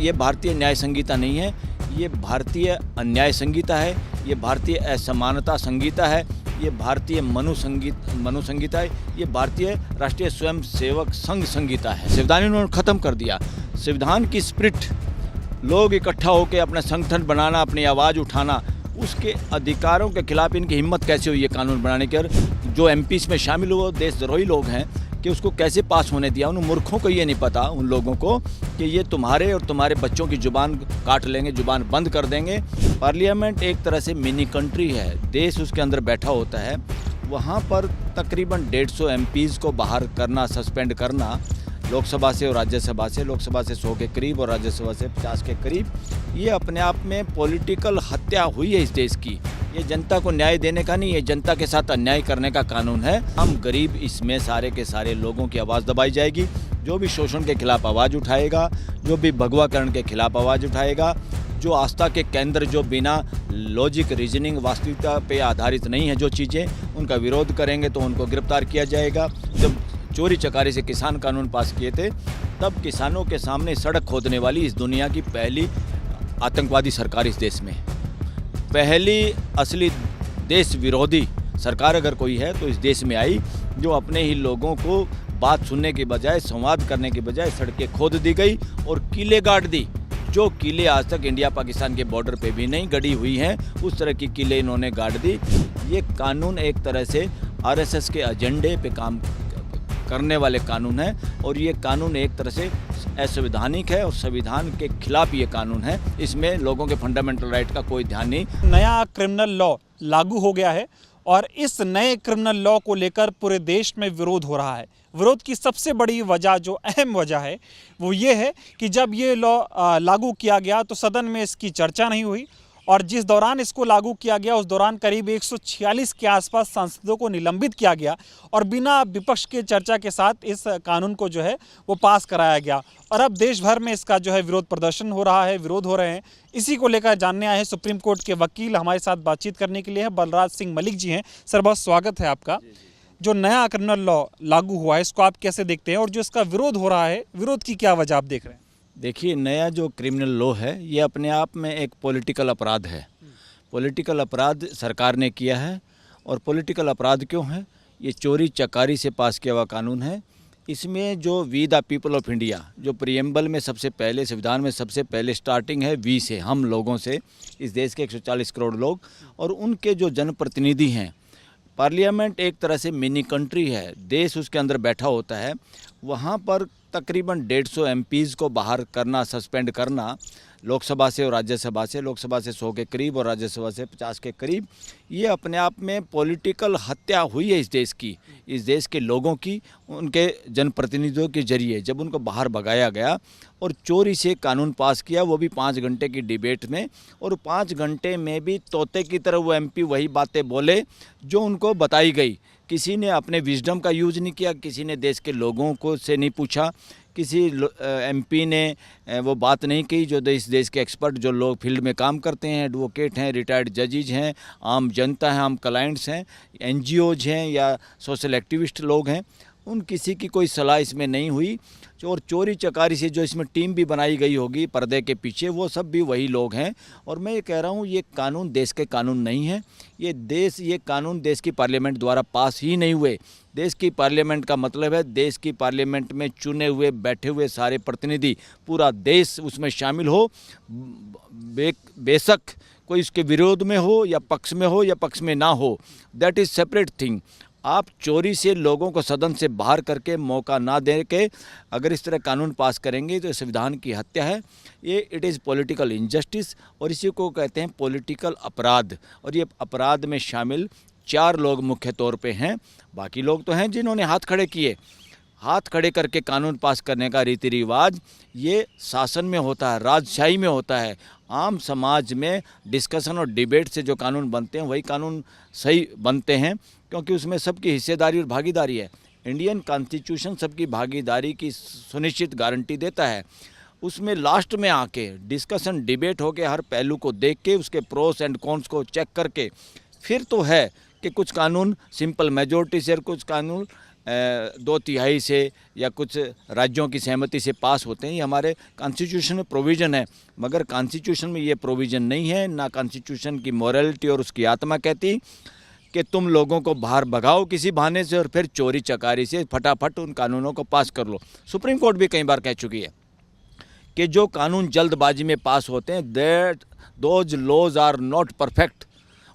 ये भारतीय न्याय संहिता नहीं है, ये भारतीय अन्याय संहिता है, ये भारतीय असमानता संहिता है, ये भारतीय मनु संहिता है, ये भारतीय राष्ट्रीय स्वयं सेवक संघ संहिता है। संविधान इन्होंने ख़त्म कर दिया। संविधान की स्पिरिट, लोग इकट्ठा होकर अपना संगठन बनाना, अपनी आवाज़ उठाना, उसके अधिकारों के खिलाफ इनकी हिम्मत कैसे हुई ये कानून बनाने की। और जो एमपी इसमें शामिल हुए देशद्रोही लोग हैं कि उसको कैसे पास होने दिया। उन मूर्खों को ये नहीं पता, उन लोगों को, कि ये तुम्हारे और तुम्हारे बच्चों की जुबान काट लेंगे, जुबान बंद कर देंगे। पार्लियामेंट एक तरह से मिनी कंट्री है, देश उसके अंदर बैठा होता है। वहाँ पर तकरीबन 150 एमपीज़ को बाहर करना, सस्पेंड करना, लोकसभा से और राज्यसभा से, लोकसभा से 100 के करीब और राज्यसभा से 50 के करीब, ये अपने आप में पॉलिटिकल हत्या हुई है इस देश की। ये जनता को न्याय देने का नहीं, ये जनता के साथ अन्याय करने का कानून है। हम गरीब, इसमें सारे के सारे लोगों की आवाज़ दबाई जाएगी। जो भी शोषण के खिलाफ आवाज़ उठाएगा, जो भी भगवाकरण के खिलाफ आवाज़ उठाएगा, जो आस्था के केंद्र, जो बिना लॉजिक, रीजनिंग, वास्तविकता पे आधारित नहीं है जो चीज़ें, उनका विरोध करेंगे तो उनको गिरफ्तार किया जाएगा। जब चोरी चकारी से किसान कानून पास किए थे, तब किसानों के सामने सड़क खोदने वाली इस दुनिया की पहली आतंकवादी सरकार इस देश में, पहली असली देश विरोधी सरकार अगर कोई है तो इस देश में आई, जो अपने ही लोगों को बात सुनने के बजाय, संवाद करने के बजाय सड़कें खोद दी गई और किले गाड़ दी। जो किले आज तक इंडिया पाकिस्तान के बॉर्डर पे भी नहीं गड़ी हुई हैं, उस तरह की किले इन्होंने गाड़ दी। ये कानून एक तरह से आरएसएस के एजेंडे पे काम करने वाले कानून है, और ये कानून एक तरह से असंवैधानिक है और संविधान के खिलाफ ये कानून है। इसमें लोगों के फंडामेंटल राइट का कोई ध्यान नहीं। नया क्रिमिनल लॉ लागू हो गया है और इस नए क्रिमिनल लॉ को लेकर पूरे देश में विरोध हो रहा है। विरोध की सबसे बड़ी वजह, जो अहम वजह है, वो ये है कि जब ये लॉ लागू किया गया तो सदन में इसकी चर्चा नहीं हुई, और जिस दौरान इसको लागू किया गया उस दौरान करीब 146 के आसपास सांसदों को निलंबित किया गया और बिना विपक्ष के चर्चा के साथ इस कानून को जो है वो पास कराया गया। और अब देश भर में इसका जो है विरोध प्रदर्शन हो रहा है, विरोध हो रहे हैं। इसी को लेकर जानने आए हैं सुप्रीम कोर्ट के वकील, हमारे साथ बातचीत करने के लिए है बलराज सिंह मलिक जी हैं। सर, बहुत स्वागत है आपका। जो नया क्रिमिनल लॉ लागू हुआ है, इसको आप कैसे देखते हैं, और जो इसका विरोध हो रहा है, विरोध की क्या वजह आप देख रहे हैं? देखिए, नया जो क्रिमिनल लॉ है ये अपने आप में एक पॉलिटिकल अपराध है। पॉलिटिकल अपराध सरकार ने किया है। और पॉलिटिकल अपराध क्यों है? ये चोरी चकारी से पास किया हुआ कानून है। इसमें जो we the people of India, जो प्रीएम्बल में सबसे पहले, संविधान में सबसे पहले स्टार्टिंग है वी से, हम लोगों से, इस देश के 140 करोड़ लोग और उनके जो जनप्रतिनिधि हैं। पार्लियामेंट एक तरह से मिनी कंट्री है, देश उसके अंदर बैठा होता है। वहाँ पर तकरीबन 150 एमपीज़ को बाहर करना, सस्पेंड करना, लोकसभा से और राज्यसभा से, लोकसभा से 100 के करीब और राज्यसभा से 50 के करीब, ये अपने आप में पॉलिटिकल हत्या हुई है इस देश की, इस देश के लोगों की, उनके जनप्रतिनिधियों के जरिए। जब उनको बाहर भगाया गया और चोरी से कानून पास किया, वो भी 5 घंटे की डिबेट में, और 5 घंटे में भी तोते की तरह वो एमपी वही बातें बोले जो उनको बताई गई। किसी ने अपने विजडम का यूज़ नहीं किया, किसी ने देश के लोगों को से नहीं पूछा, किसी एमपी ने वो बात नहीं की जो इस देश के एक्सपर्ट, जो लोग फील्ड में काम करते हैं, एडवोकेट हैं, रिटायर्ड जजेज हैं, आम जनता है, आम क्लाइंट्स हैं, एनजीओज हैं या सोशल एक्टिविस्ट लोग हैं, उन किसी की कोई सलाह इसमें नहीं हुई। और चोरी चकारी से जो इसमें टीम भी बनाई गई होगी पर्दे के पीछे, वो सब भी वही लोग हैं। और मैं ये कह रहा हूँ, ये कानून देश के कानून नहीं है। ये कानून देश की पार्लियामेंट द्वारा पास ही नहीं हुए। देश की पार्लियामेंट का मतलब है देश की पार्लियामेंट में चुने हुए, बैठे हुए सारे प्रतिनिधि, पूरा देश उसमें शामिल हो। बेशक कोई इसके विरोध में हो या पक्ष में हो या पक्ष में ना हो, दैट इज़ सेपरेट थिंग। आप चोरी से लोगों को सदन से बाहर करके, मौका ना दे के अगर इस तरह कानून पास करेंगे तो संविधान की हत्या है। ये इट इज़ पॉलिटिकल इनजस्टिस, और इसी को कहते हैं पॉलिटिकल अपराध। और ये अपराध में शामिल 4 लोग मुख्य तौर पे हैं। बाकी लोग तो हैं जिन्होंने हाथ खड़े किए। हाथ खड़े करके कानून पास करने का रीति रिवाज ये शासन में होता है, राजशाही में होता है। आम समाज में डिस्कशन और डिबेट से जो कानून बनते हैं वही कानून सही बनते हैं, क्योंकि उसमें सबकी हिस्सेदारी और भागीदारी है। इंडियन कॉन्स्टिट्यूशन सबकी भागीदारी की सुनिश्चित गारंटी देता है। उसमें लास्ट में आके डिस्कशन डिबेट होके, हर पहलू को देख के, उसके प्रोस एंड कॉन्स को चेक करके, फिर तो है कि कुछ कानून सिंपल मेजॉरिटी से और कुछ कानून 2/3 से या कुछ राज्यों की सहमति से पास होते हैं। ये हमारे कॉन्स्टिट्यूशन में प्रोविज़न है, मगर कॉन्स्टिट्यूशन में ये प्रोविज़न नहीं है, ना कॉन्स्टिट्यूशन की मॉरलिटी और उसकी आत्मा कहती कि तुम लोगों को बाहर भगाओ किसी बहाने से और फिर चोरी चकारी से फटाफट उन कानूनों को पास कर लो। सुप्रीम कोर्ट भी कई बार कह चुकी है कि जो कानून जल्दबाजी में पास होते हैं, that those laws are not perfect,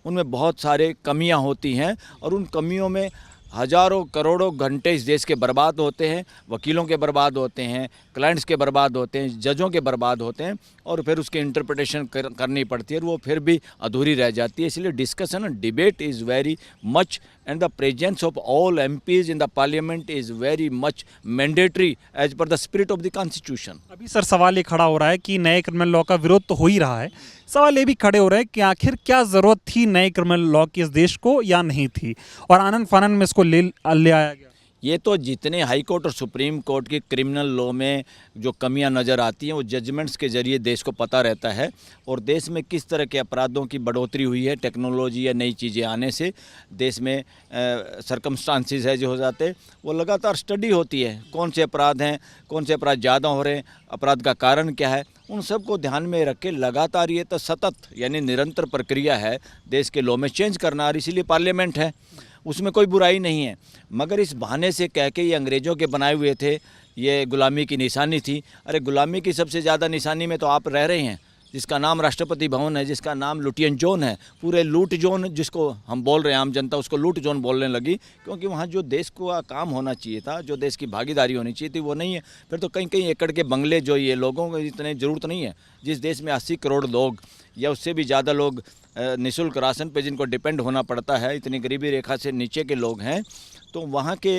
उनमें बहुत सारे कमियां होती हैं और उन कमियों में हज़ारों करोड़ों घंटे इस देश के बर्बाद होते हैं, वकीलों के बर्बाद होते हैं, क्लाइंट्स के बर्बाद होते हैं, जजों के बर्बाद होते हैं और फिर उसकी इंटरप्रिटेशन करनी पड़ती है और वो फिर भी अधूरी रह जाती है। इसलिए discussion and debate is very much and the presence of all MPs in the parliament is very much mandatory as per the spirit of the constitution. अभी सर सवाल ये खड़ा हो रहा है कि नए क्रिमिनल लॉ का विरोध तो हो ही रहा है, सवाल ये भी खड़े हो रहे हैं कि आखिर क्या ज़रूरत थी नए क्रिमिनल लॉ की इस देश को या नहीं थी, और आनंद फानन में इसको ले आया गया। ये तो जितने हाई कोर्ट और सुप्रीम कोर्ट की क्रिमिनल लॉ में जो कमियां नज़र आती हैं वो जजमेंट्स के ज़रिए देश को पता रहता है और देश में किस तरह के अपराधों की बढ़ोतरी हुई है टेक्नोलॉजी या नई चीज़ें आने से। देश में सरकमस्टांसिस है जो हो जाते, वो लगातार स्टडी होती है, कौन से अपराध हैं, कौन से अपराध ज़्यादा हो रहे हैं, अपराध का कारण क्या है, उन सब को ध्यान में रख के लगातार ये तो सतत यानी निरंतर प्रक्रिया है देश के लॉ में चेंज करना, और इसीलिए पार्लियामेंट है, उसमें कोई बुराई नहीं है। मगर इस बहाने से कह के ये अंग्रेज़ों के बनाए हुए थे, ये गुलामी की निशानी थी। अरे गुलामी की सबसे ज़्यादा निशानी में तो आप रह रहे हैं, जिसका नाम राष्ट्रपति भवन है, जिसका नाम लुटियन जोन है, पूरे लूट जोन जिसको हम बोल रहे हैं, आम जनता उसको लूट जोन बोलने लगी, क्योंकि वहाँ जो देश को काम होना चाहिए था, जो देश की भागीदारी होनी चाहिए थी, वो नहीं है। फिर तो कई कई एकड़ के बंगले जो ये लोगों को इतने ज़रूरत नहीं है। जिस देश में 80 करोड़ लोग या उससे भी ज़्यादा लोग निःशुल्क राशन पे जिनको डिपेंड होना पड़ता है, इतनी गरीबी रेखा से नीचे के लोग हैं, तो वहाँ के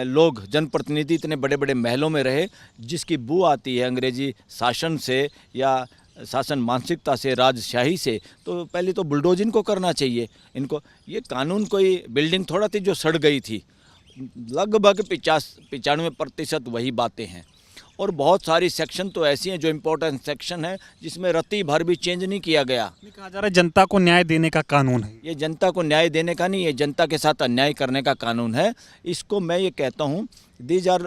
लोग जनप्रतिनिधि इतने बड़े बड़े महलों में रहे, जिसकी बू आती है अंग्रेजी शासन से या शासन मानसिकता से, राजशाही से। तो पहले तो बुलडोज इनको करना चाहिए। इनको ये कानून कोई बिल्डिंग थोड़ा थी जो सड़ गई थी, लगभग 95% वही बातें हैं। और बहुत सारी सेक्शन तो ऐसी हैं जो इम्पोर्टेंट सेक्शन है जिसमें रत्ती भर भी चेंज नहीं किया गया। कहा जा रहा है जनता को न्याय देने का कानून है, ये जनता को न्याय देने का नहीं, ये जनता के साथ अन्याय करने का कानून है। इसको मैं ये कहता हूँ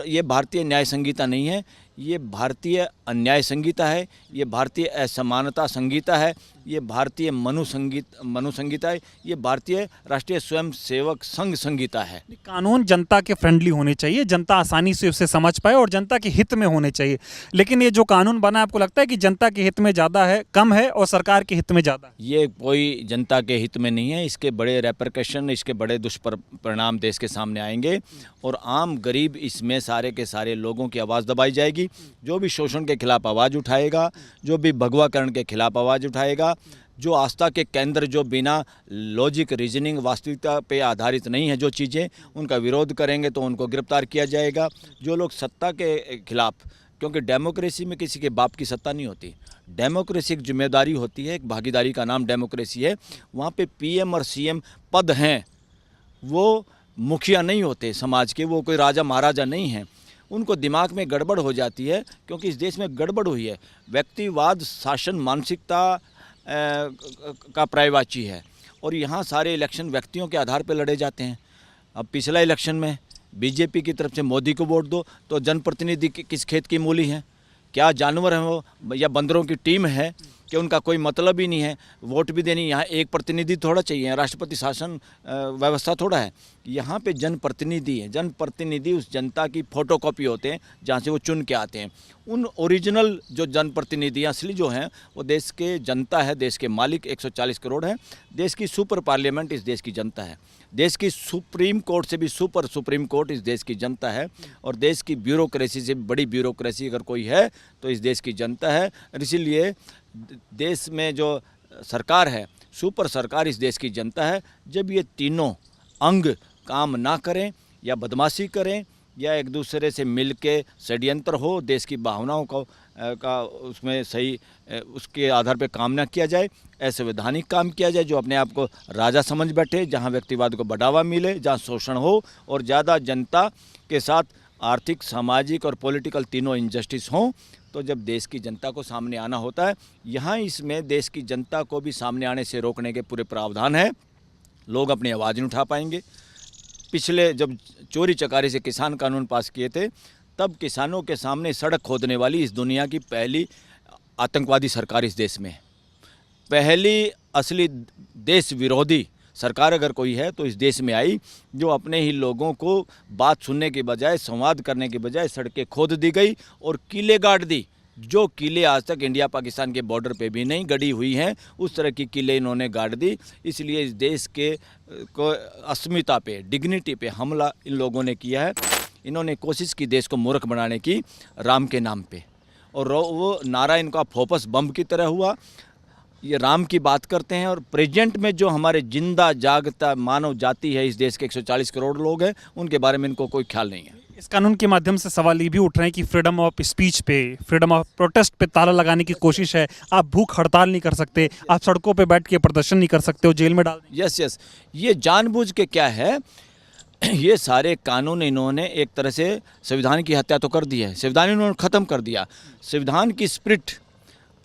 ये भारतीय न्याय संहिता नहीं है, ये भारतीय अन्याय संहिता है, ये भारतीय असमानता संहिता है, ये भारतीय मनु संहिता है, ये भारतीय राष्ट्रीय स्वयं सेवक संघ संहिता है। कानून जनता के फ्रेंडली होने चाहिए, जनता आसानी से उसे समझ पाए और जनता के हित में होने चाहिए। लेकिन ये जो कानून बना, आपको लगता है कि जनता के हित में ज़्यादा है, कम है, और सरकार के हित में ज़्यादा है? ये कोई जनता के हित में नहीं है। इसके बड़े रेपरकशन, इसके बड़े दुष्परिणाम देश के सामने आएंगे और आम गरीब इसमें सारे के सारे लोगों की आवाज़ दबाई जाएगी। जो भी शोषण के खिलाफ आवाज़ उठाएगा, जो भी भगवाकरण के खिलाफ आवाज़ उठाएगा, जो आस्था के केंद्र जो बिना लॉजिक रीजनिंग वास्तविकता पे आधारित नहीं है जो चीज़ें, उनका विरोध करेंगे तो उनको गिरफ्तार किया जाएगा। जो लोग सत्ता के खिलाफ, क्योंकि डेमोक्रेसी में किसी के बाप की सत्ता नहीं होती, डेमोक्रेसी एक जिम्मेदारी होती है, एक भागीदारी का नाम डेमोक्रेसी है। वहाँ पे पीएम और सीएम पद हैं, वो मुखिया नहीं होते समाज के, वो कोई राजा महाराजा नहीं हैं। उनको दिमाग में गड़बड़ हो जाती है, क्योंकि इस देश में गड़बड़ हुई है। व्यक्तिवाद शासन मानसिकता का पर्यायवाची है और यहाँ सारे इलेक्शन व्यक्तियों के आधार पर लड़े जाते हैं। अब पिछला इलेक्शन में बीजेपी की तरफ से मोदी को वोट दो तो जनप्रतिनिधि किस खेत की मूली हैं? क्या जानवर हैं वो या बंदरों की टीम है कि उनका कोई मतलब ही नहीं है वोट भी देनी? यहाँ एक प्रतिनिधि थोड़ा चाहिए, राष्ट्रपति शासन व्यवस्था थोड़ा है। यहाँ पे जनप्रतिनिधि है, जनप्रतिनिधि उस जनता की फोटोकॉपी होते हैं जहाँ से वो चुन के आते हैं। उन ओरिजिनल जो जनप्रतिनिधि असली जो हैं वो देश के जनता है, देश के मालिक 140 करोड़ हैं। देश की सुपर पार्लियामेंट इस देश की जनता है, देश की सुप्रीम कोर्ट से भी सुपर सुप्रीम कोर्ट इस देश की जनता है, और देश की ब्यूरोक्रेसी से बड़ी ब्यूरोक्रेसी अगर कोई है तो इस देश की जनता है। इसीलिए देश में जो सरकार है, सुपर सरकार इस देश की जनता है। जब ये तीनों अंग काम ना करें या बदमाशी करें या एक दूसरे से मिल के षड्यंत्र हो, देश की भावनाओं का उसमें सही उसके आधार पर काम ना किया जाए, असंवैधानिक काम किया जाए, जो अपने आप को राजा समझ बैठे, जहां व्यक्तिवाद को बढ़ावा मिले, जहां शोषण हो और ज़्यादा जनता के साथ आर्थिक, सामाजिक और पॉलिटिकल तीनों इनजस्टिस हों, तो जब देश की जनता को सामने आना होता है, यहाँ इसमें देश की जनता को भी सामने आने से रोकने के पूरे प्रावधान है। लोग अपनी आवाज़ नहीं उठा पाएंगे, पिछले जब चोरी चकारी से किसान कानून पास किए थे, तब किसानों के सामने सड़क खोदने वाली इस दुनिया की पहली आतंकवादी सरकार इस देश में है। पहली असली देश विरोधी सरकार अगर कोई है तो इस देश में आई, जो अपने ही लोगों को बात सुनने के बजाय, संवाद करने के बजाय सड़कें खोद दी गई और किले गाड़ दी। जो किले आज तक इंडिया पाकिस्तान के बॉर्डर पे भी नहीं गड़ी हुई हैं, उस तरह की किले इन्होंने गाड़ दी। इसलिए इस देश के अस्मिता पे, डिग्निटी पे हमला इन लोगों ने किया है। इन्होंने कोशिश की देश को मूर्ख बनाने की राम के नाम पे, और वो नारा इनका फोकस बम की तरह हुआ। ये राम की बात करते हैं और प्रेजेंट में जो हमारे जिंदा जागता मानव जाति है इस देश के 140 करोड़ लोग हैं, उनके बारे में इनको कोई ख्याल नहीं है। इस कानून के माध्यम से सवाल ये भी उठ रहे हैं कि फ्रीडम ऑफ स्पीच पे, फ्रीडम ऑफ प्रोटेस्ट पे ताला लगाने की कोशिश है। आप भूख हड़ताल नहीं कर सकते, आप सड़कों पे बैठ के प्रदर्शन नहीं कर सकते हो, जेल में डाल देंगे। यस, ये जानबूझ के क्या है, ये सारे कानून इन्होंने एक तरह से संविधान की हत्या तो कर दी है। संविधान इन्होंने ख़त्म कर दिया। संविधान की स्पिरिट,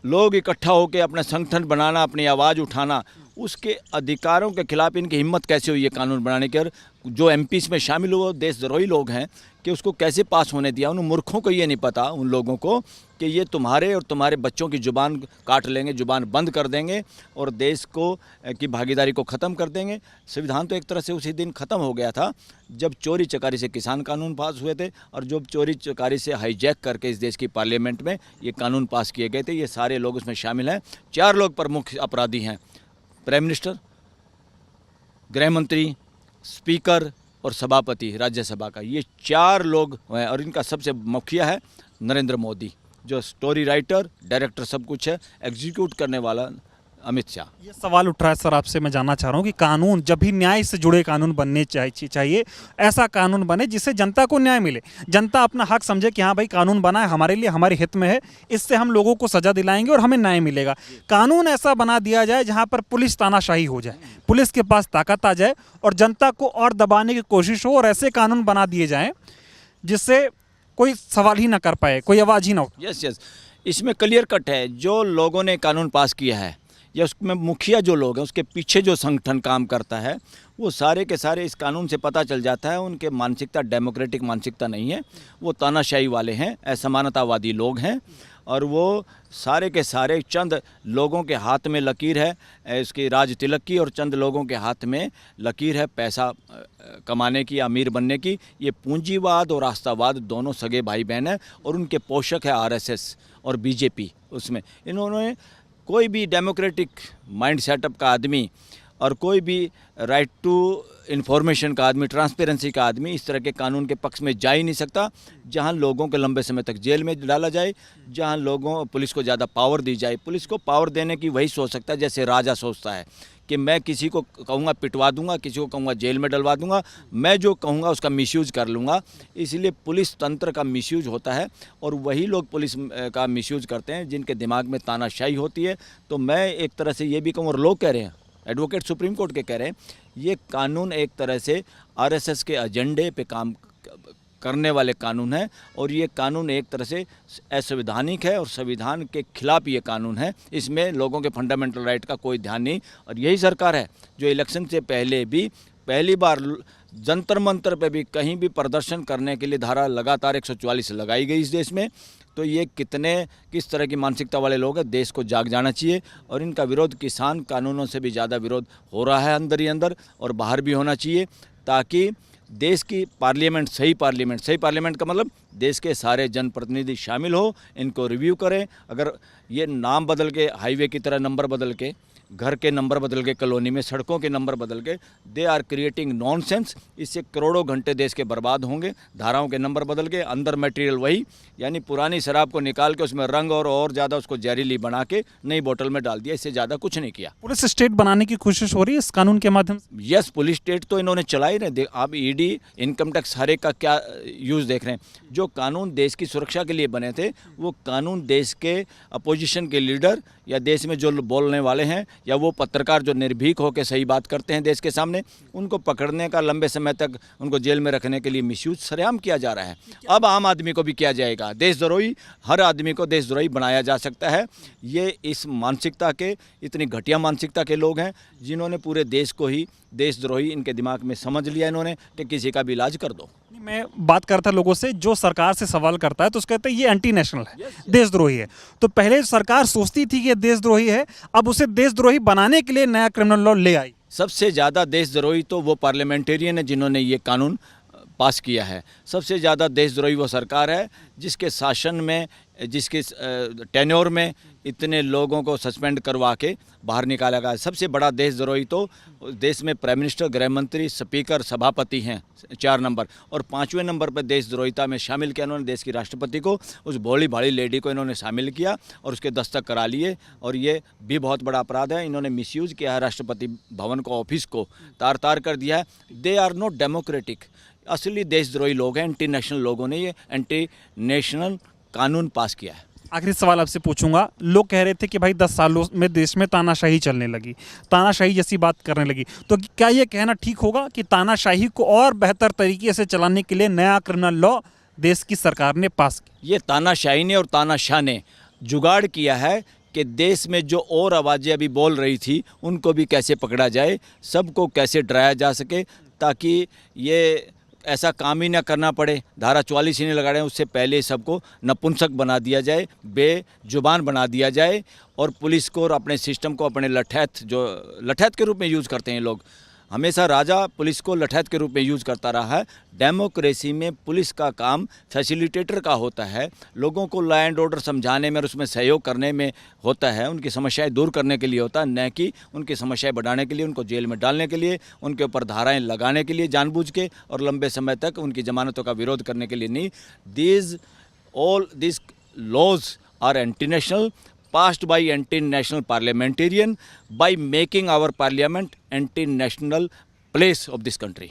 लोग इकट्ठा होकर अपना संगठन बनाना, अपनी आवाज़ उठाना, उसके अधिकारों के खिलाफ इनकी हिम्मत कैसे हुई है कानून बनाने की। और जो एमपी में शामिल हुए देशद्रोही लोग हैं कि उसको कैसे पास होने दिया। उन मूर्खों को ये नहीं पता, उन लोगों को, कि ये तुम्हारे और तुम्हारे बच्चों की ज़ुबान काट लेंगे, ज़ुबान बंद कर देंगे और देश को की भागीदारी को ख़त्म कर देंगे। संविधान तो एक तरह से उसी दिन ख़त्म हो गया था जब चोरी चकारी से किसान कानून पास हुए थे, और जब चोरी चकारी से हाईजैक करके इस देश की पार्लियामेंट में ये कानून पास किए गए थे। ये सारे लोग उसमें शामिल हैं। 4 लोग प्रमुख अपराधी हैं, प्राइम मिनिस्टर, गृह मंत्री, स्पीकर और सभापति राज्यसभा का। ये 4 लोग हैं और इनका सबसे मुखिया है नरेंद्र मोदी, जो स्टोरी राइटर, डायरेक्टर सब कुछ है, एग्जीक्यूट करने वाला अमित शाह। ये सवाल उठ रहा है सर, आपसे मैं जानना चाह रहा हूँ कि कानून, जब भी न्याय से जुड़े कानून बनने चाहिए, ऐसा कानून बने जिससे जनता को न्याय मिले, जनता अपना हक समझे कि हाँ भाई कानून बना है हमारे लिए, हमारे हित में है, इससे हम लोगों को सजा दिलाएंगे और हमें न्याय मिलेगा। कानून ऐसा बना दिया जाए जहाँ पर पुलिस तानाशाही हो जाए, पुलिस के पास ताकत आ जाए और जनता को और दबाने की कोशिश हो, और ऐसे कानून बना दिए जाएँ जिससे कोई सवाल ही ना कर पाए, कोई आवाज़ ही ना हो। यस, इसमें क्लियर कट है। जो लोगों ने कानून पास किया है या उसमें मुखिया जो लोग हैं, उसके पीछे जो संगठन काम करता है, वो सारे के सारे इस कानून से पता चल जाता है उनके मानसिकता डेमोक्रेटिक मानसिकता नहीं है। वो तानाशाही वाले हैं, असमानतावादी लोग हैं, और वो सारे के सारे चंद लोगों के हाथ में लकीर है इसकी राज तिलक की, और चंद लोगों के हाथ में लकीर है पैसा कमाने की, अमीर बनने की। ये पूंजीवाद और आस्थावाद दोनों सगे भाई बहन हैं, और उनके पोषक है आरएसएस और बीजेपी। उसमें इन्होंने कोई भी डेमोक्रेटिक माइंड सेटअप का आदमी और कोई भी राइट टू इन्फॉर्मेशन का आदमी, ट्रांसपेरेंसी का आदमी इस तरह के कानून के पक्ष में जा ही नहीं सकता जहां लोगों को लंबे समय तक जेल में डाला जाए, जहां लोगों पुलिस को ज़्यादा पावर दी जाए। पुलिस को पावर देने की वही सोच सकता है जैसे राजा सोचता है कि मैं किसी को कहूँगा पिटवा दूंगा, किसी को कहूँगा जेल में डलवा दूंगा, मैं जो कहूँगा उसका मिसयूज कर लूँगा। इसलिए पुलिस तंत्र का मिसयूज होता है, और वही लोग पुलिस का मिसयूज करते हैं जिनके दिमाग में तानाशाही होती है। तो मैं एक तरह से ये भी कहूँ, और लोग कह रहे हैं, एडवोकेट सुप्रीम कोर्ट के कह रहे हैं, ये कानून एक तरह से आरएसएस के एजेंडे पे काम करने वाले कानून है, और ये कानून एक तरह से असंवैधानिक है और संविधान के खिलाफ ये कानून है। इसमें लोगों के फंडामेंटल राइट का कोई ध्यान नहीं। और यही सरकार है जो इलेक्शन से पहले भी पहली बार जंतर मंतर पे भी कहीं भी प्रदर्शन करने के लिए धारा लगातार 144 लगाई गई इस देश में। तो ये किस तरह की मानसिकता वाले लोग हैं, देश को जाग जाना चाहिए। और इनका विरोध किसान कानूनों से भी ज़्यादा विरोध हो रहा है अंदर ही अंदर, और बाहर भी होना चाहिए, ताकि देश की पार्लियामेंट, सही पार्लियामेंट का मतलब देश के सारे जनप्रतिनिधि शामिल हो, इनको रिव्यू करें। अगर ये नाम बदल के, हाईवे की तरह नंबर बदल के, घर के नंबर बदल के, कॉलोनी में सड़कों के नंबर बदल के, दे आर क्रिएटिंग नॉनसेंस। इससे करोड़ों घंटे देश के बर्बाद होंगे। धाराओं के नंबर बदल के, अंदर मटेरियल वही, यानी पुरानी शराब को निकाल के उसमें रंग और ज़्यादा उसको जहरीली बना के नई बोतल में डाल दिया। इससे ज़्यादा कुछ नहीं किया। पुलिस स्टेट बनाने की कोशिश हो रही है इस कानून के माध्यम से। यस, पुलिस स्टेट तो इन्होंने चला ही नहीं। आप ईडी, इनकम टैक्स, हर एक का क्या यूज़ देख रहे हैं। जो कानून देश की सुरक्षा के लिए बने थे, वो कानून देश के अपोजिशन के लीडर या देश में जो बोलने वाले हैं या वो पत्रकार जो निर्भीक होकर सही बात करते हैं देश के सामने, उनको पकड़ने का, लंबे समय तक उनको जेल में रखने के लिए मिसयूज सरेआम किया जा रहा है। अब आम आदमी को भी किया जाएगा। देशद्रोही, हर आदमी को देशद्रोही बनाया जा सकता है। ये इस मानसिकता के, इतनी घटिया मानसिकता के लोग हैं जिन्होंने पूरे देश को ही देशद्रोही इनके दिमाग में समझ लिया इन्होंने कि किसी का भी इलाज कर दो। मैं बात करता लोगों से, जो सरकार से सवाल करता है तो उसको कहते हैं ये एंटी नेशनल है, देशद्रोही है। तो पहले सरकार सोचती थी कि ये देशद्रोही है, अब उसे देशद्रोही बनाने के लिए नया क्रिमिनल लॉ ले आई। सबसे ज़्यादा देशद्रोही तो वो पार्लियामेंटेरियन है जिन्होंने ये कानून पास किया है। सबसे ज़्यादा देशद्रोही वो सरकार है जिसके शासन में, जिसके टेन्योर में इतने लोगों को सस्पेंड करवा के बाहर निकाला गया। सबसे बड़ा देशद्रोही तो देश में प्राइम मिनिस्टर, गृह मंत्री, स्पीकर, सभापति हैं 4 नंबर, और 5वें नंबर पर देशद्रोहिता में शामिल किया इन्होंने देश की राष्ट्रपति को। उस भोली भाली लेडी को इन्होंने शामिल किया और उसके दस्तक करा लिए, और ये भी बहुत बड़ा अपराध है। इन्होंने मिसयूज़ किया है राष्ट्रपति भवन को, ऑफिस को तार तार कर दिया है। They are not democratic. असली देशद्रोही लोग हैं, एंटी नेशनल लोगों ने ये एंटी नेशनल कानून पास किया है। आखिरी सवाल आपसे पूछूंगा, लोग कह रहे थे कि भाई 10 सालों में देश में तानाशाही चलने लगी, तानाशाही जैसी बात करने लगी, तो क्या ये कहना ठीक होगा कि तानाशाही को और बेहतर तरीके से चलाने के लिए नया क्रिमिनल लॉ देश की सरकार ने पास किया? ये तानाशाही ने और तानाशाह ने जुगाड़ किया है कि देश में जो और आवाज़ें अभी बोल रही थी उनको भी कैसे पकड़ा जाए, सबको कैसे डराया जा सके, ताकि ये ऐसा काम ही ना करना पड़े। धारा 44 ही नहीं लगा रहे हैं, उससे पहले सबको नपुंसक बना दिया जाए, बेजुबान बना दिया जाए, और पुलिस को और अपने सिस्टम को अपने लठैत, जो लठैत के रूप में यूज़ करते हैं लोग, हमेशा राजा पुलिस को लठैत के रूप में यूज़ करता रहा है। डेमोक्रेसी में पुलिस का काम फैसिलिटेटर का होता है, लोगों को लॉ एंड ऑर्डर समझाने में और उसमें सहयोग करने में होता है, उनकी समस्याएं दूर करने के लिए होता है, न कि उनकी समस्याएं बढ़ाने के लिए, उनको जेल में डालने के लिए, उनके ऊपर धाराएं लगाने के लिए जानबूझ के, और लंबे समय तक उनकी जमानतों का विरोध करने के लिए नहीं। All this laws are anti national, passed by anti-national parliamentarian by making our parliament anti-national place of this country.